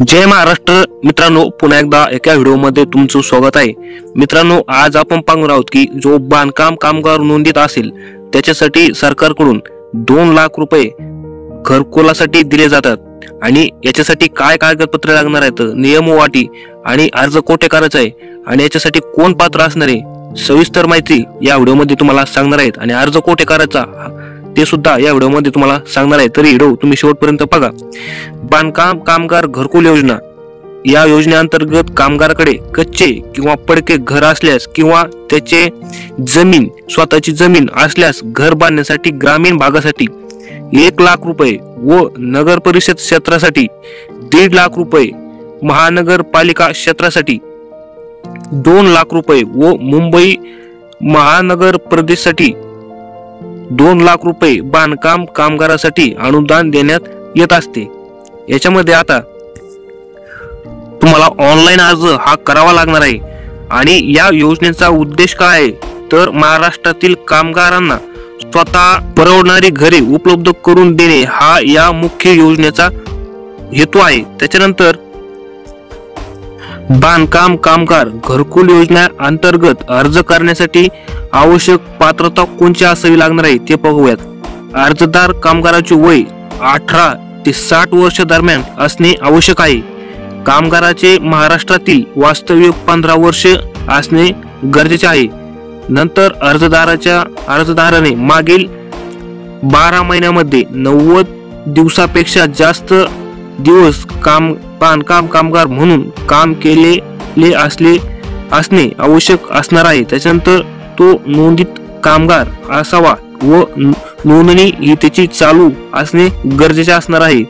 जय महाराष्ट्र मित्रांनो, पुन्हा एकदा एका व्हिडिओमध्ये तुमचं स्वागत आहे। मित्रांनो, आज आपण पाहणार आहोत की जो बांधकाम कामगार नोंदीत असेल त्याच्यासाठी सरकारकडून 2 लाख रुपये घरकुलासाठी दिले जातात आणि याच्यासाठी काय कागदपत्रे लागणार आहेत, नियम व अटी आणि अर्ज कोठे करायचा आहे आणि याच्यासाठी कोण पात्र असणार आहे, सविस्तर माहिती या व्हिडिओमध्ये तुम्हाला सांगणार आहेत आणि अर्ज कोठे करायचा ते सुद्धा या व्हिडिओमध्ये तुम्हाला सांगणार आहे। तरी व्हिडिओ तुम्ही शेवटपर्यंत बघा। बांधकाम कामगार घरकुल योजना या योजनेअंतर्गत कामगाराकडे कच्चे किंवा पडके घर असल्यास किंवा त्याचे स्वतःची जमीन असल्यास घर बांधण्यासाठी ग्रामीण भागासाठी 1 लाख रुपये व नगर परिषद क्षेत्रासाठी 1.5 लाख रुपये, महानगरपालिका क्षेत्रासाठी 2 लाख रुपये व मुंबई महानगर प्रदेशासाठी 2 लाख रुपये बांधकाम कामगारासाठी अनुदान देण्यात येत असते। याच्यामध्ये आता तुम्हाला ऑनलाईन अर्ज हा करावा लागणार आहे आणि या योजनेचा उद्देश काय आहे तर महाराष्ट्रातील कामगारांना स्वतः परवडणारी घरे उपलब्ध करून देणे हा या मुख्य योजनेचा हेतू आहे। त्याच्यानंतर बांधकाम कामगार घरकुल योजना अंतर्गत अर्ज करण्यासाठी आवश्यक पात्रता कोणती असावी लागणार आहे ते पाहूयात। अर्जदार कामगाराचे वय 18 ते 60 वर्ष दरम्यान असणे आवश्यक आहे। कामगाराचे महाराष्ट्रातील वास्तव्य 15 वर्ष असणे गरजेचे आहे। नंतर अर्जदाराने मागील 12 महिन्यामध्ये 90 दिवसापेक्षा जास्त दिवस बांधकाम कामगार म्हणून काम केलेले असणे आवश्यक असणार आहे। त्याच्यानंतर तो नोंदित कामगार असावा व नोंदणी ही त्याची चालू असणे गरजेचे असणार आहे।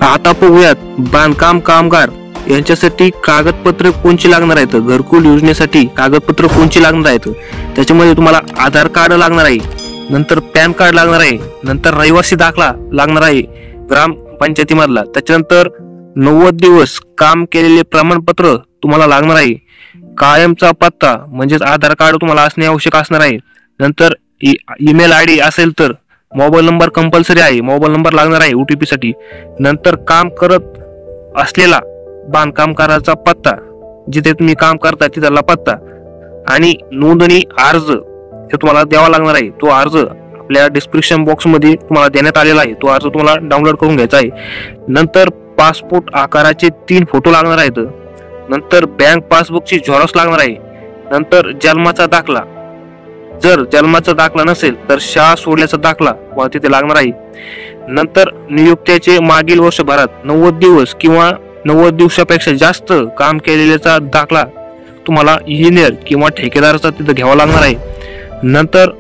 आता पाहूयात बांधकाम कामगार यांच्यासाठी कागदपत्र कोणची लागणार आहेत, घरकुल योजनेसाठी कागदपत्र कोणची लागणार आहेत। त्याच्यामध्ये तुम्हाला आधार कार्ड लागणार आहे, नंतर पॅन कार्ड लागणार आहे, नंतर रहिवासी दाखला लागणार आहे ग्रामपंचायतीमधला, त्याच्यानंतर 90 दिवस काम केलेले प्रमाणपत्र तुम्हाला लागणार आहे, कायमचा पत्ता म्हणजेच आधार कार्ड तुम्हाला असणे आवश्यक असणार आहे। नंतर ईमेल आयडी असेल तर मोबाईल नंबर कंपल्सरी आहे, मोबाईल नंबर लागणार आहे OTP साठी। नंतर काम करत असलेला बांधकामकाराचा पत्ता, जिथे तुम्ही काम करता तिथला पत्ता आणि नोंदणी अर्ज हे तुम्हाला द्यावा लागणार आहे। तो अर्ज आपल्या डिस्क्रिप्शन बॉक्स मध्ये तुम्हाला देण्यात आलेला आहे, तो अर्ज तुम्हाला डाउनलोड करून घ्यायचा आहे। नंतर पासपोर्ट आकाराचे 3 फोटो लागणार आहेत, नंतर बँक पासबुकची झेरॉक्स लागणार आहे, नंतर जन्माचा दाखला, जर जन्माचा दाखला नसेल तर शाळा सोडल्याचा दाखला तिथे लागणार आहे। नंतर नियुक्त्याचे मागील वर्षभरात 90 दिवस किंवा 90 दिवसापेक्षा जास्त काम केलेल्याचा दाखला तुम्हाला इंजिनियर किंवा ठेकेदाराचा तिथे घ्यावा लागणार आहे। नंतर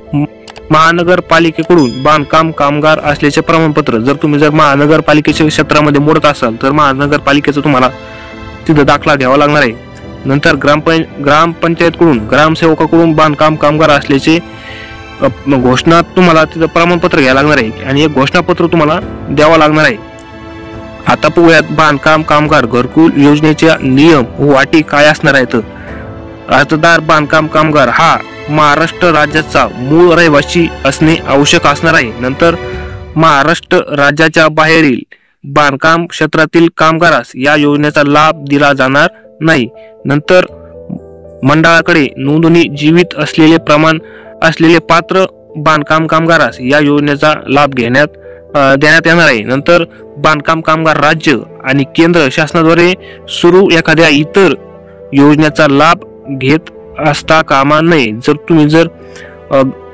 महानगरपालिकेकडून बांधकाम कामगार असल्याचे प्रमाणपत्र, जर महानगरपालिकेच्या क्षेत्रामध्ये मोडत असाल तर महानगरपालिकेचा तुम्हाला तिथे दाखला घ्यावा लागणार आहे। नंतर ग्रामपंचायतकडून ग्रामसेवकाकडून बांधकाम कामगार असल्याचे घोषणा तुम्हाला तिथे प्रमाणपत्र घ्यावं लागणार आहे आणि एक घोषणापत्र तुम्हाला द्यावा लागणार आहे। आता पाहूयात बांधकाम कामगार घरकुल योजनेच्या नियम व अटी काय असणार आहेत। अर्जदार बांधकाम कामगार हा महाराष्ट्र राज्याचा मूळ रहिवासी असणे आवश्यक असणार आहे। नंतर महाराष्ट्र राज्याच्या बाहेरील बांधकाम क्षेत्रातील कामगारास या योजनेचा लाभ दिला जाणार नाही। नंतर मंडळाकडे नोंदणी जीवित असलेले पात्र बांधकाम कामगारास या योजनेचा लाभ देण्यात येणार आहे। नंतर बांधकाम कामगार राज्य आणि केंद्र शासनाद्वारे सुरू एखाद्या इतर योजनेचा लाभ घेत असता कामा नये। जर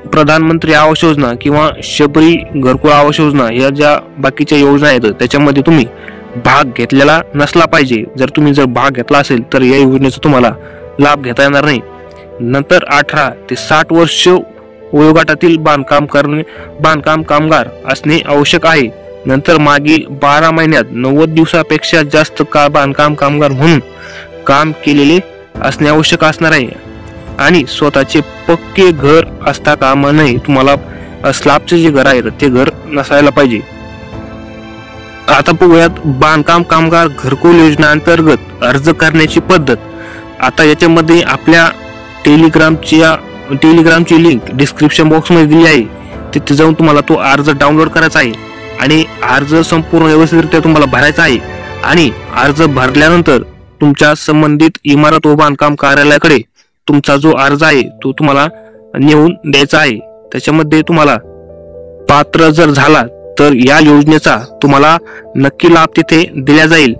प्रधानमंत्री आवास योजना किंवा शबरी घरकुल आवास योजना या ज्या बाकीच्या योजना आहेत त्याच्यामध्ये तुम्ही भाग घेतलेला नसला पाहिजे। जर तुम्ही भाग घेतला असेल तर या योजनेचा तुम्हाला लाभ घेता येणार नाही। नंतर 18 ते 60 वर्ष वयोगटातील बांधकाम कामगार असणे आवश्यक आहे। नंतर मागील 12 महिन्यात 90 दिवसापेक्षा जास्त बांधकाम कामगार म्हणून काम केलेले असणे आवश्यक असणार आहे आणि स्वतःचे पक्के घर असता कामा नये। तुम्हाला स्लॅबचे जे घर आहे ते घर नसायला पाहिजे। आता पाहूयात बांधकाम कामगार घरकुल योजना अंतर्गत अर्ज करण्याची पद्धत। आता याच्यामध्ये आपल्या टेलिग्रामची लिंक डिस्क्रिप्शन बॉक्स मध्ये दिली आहे, तिथे जाऊन तुम्हाला तो अर्ज डाउनलोड करायचा आहे आणि अर्ज संपूर्ण व्यवस्थितरित्या तुम्हाला भरायचा आहे आणि अर्ज भरल्यानंतर तुमच्या संबंधित इमारत व बांधकाम कार्यालयाकडे तुमचा जो अर्ज आहे तो तुम्हाला नेऊन द्यायचा आहे। त्याच्यामध्ये तुम्हाला पात्र जर झाला तर या योजनेचा तुम्हाला नक्की लाभ तिथे दिला जाईल।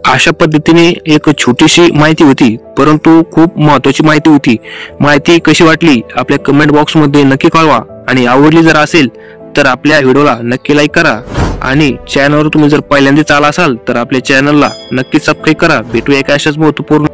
अशा पद्धतीने एक छोटीशी माहिती होती, परंतु खूप महत्त्वाची माहिती होती। माहिती कशी वाटली आपल्या कमेंट बॉक्स मध्ये नक्की कळवा आणि आवडली जर असेल तर आपल्या व्हिडिओला नक्की लाईक करा आणि चॅनलवर तुम्ही जर पहिल्यांदाच आला असाल तर आपल्या चॅनलला नक्की सबस्क्राईब करा। भेटूया एका अशाच महत्त्वपूर्ण